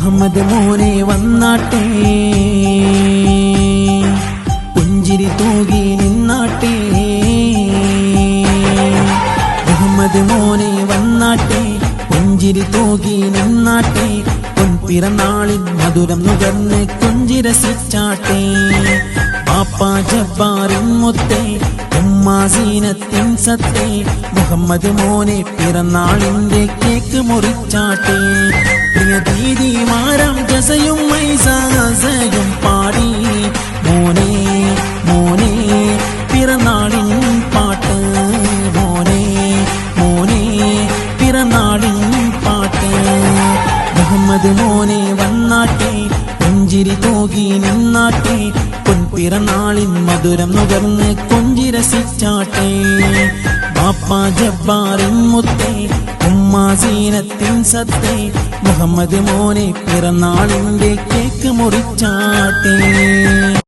മുഹമ്മദ് മോനെ വന്നാട്ടെ, പുഞ്ചിരി തൂകി നിന്നാട്ടെ. മുഹമ്മദ് മോനെ വന്നാട്ടെ, പുഞ്ചിരി തൂകി നിന്നാട്ടെ. പൊൻപിറന്നാളിൻ മധുരം നുകർന്ന് കൊഞ്ചി രസിച്ചാട്ടെ. പാപ്പ ജബ്ബാറിൻ മുത്തേ, ഉമ്മ സീനത്തിൻ സത്തേ, മുഹമ്മദ് മോനെ പിറന്നാളിന്റെ കേക്ക് മുറിച്ചാട്ടെ. പ്രിയ ദീദിമാരാം ജസയും മൈസയും പാടി മോനെ മോനെ പിറന്നാളിൻ പാട്ട്, മോനെ മോനെ പിറന്നാളിൻ പാട്ട്. മുഹമ്മദ് മോനെ വന്നാട്ടെ, പുഞ്ചിരി തൂകി നിന്നാട്ടെ. പൊൻപിറന്നാളിൻ മധുരം നുകർന്ന് കൊഞ്ചി രസിച്ചാട്ടെ. ബാപ്പ ജബ്ബാറിൻ മുത്തേ, ഉമ്മ സീനത്തിൻ സത്തേ, മുഹമ്മദ് മോനെ പിറന്നാളിന്റെ കേക്ക് മുറിച്ചാട്ടെ.